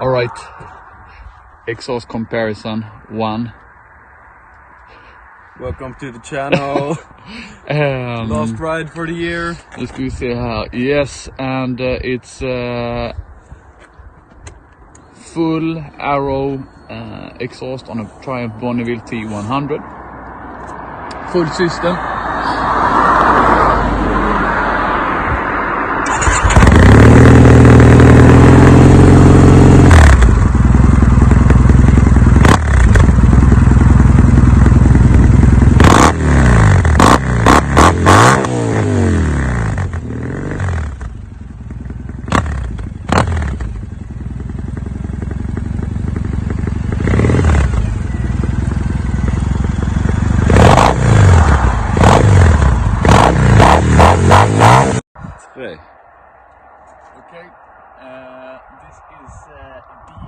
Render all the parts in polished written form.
All right, exhaust comparison 1. Welcome to the channel. Last ride for the year. Nu ska vi se här. Yes, and it's full arrow exhaust on a Triumph Bonneville T100. Full system. Okay, this is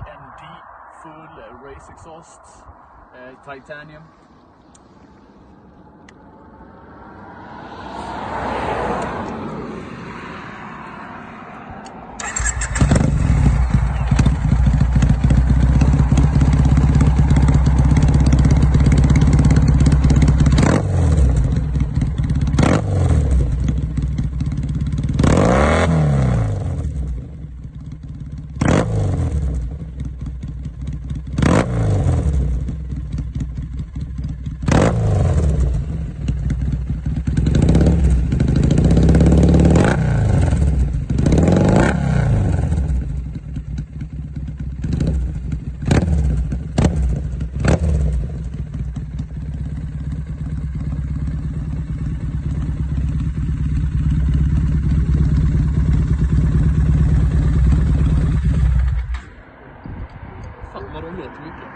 dandd full race exhaust, titanium. Fan vad de låter mycket.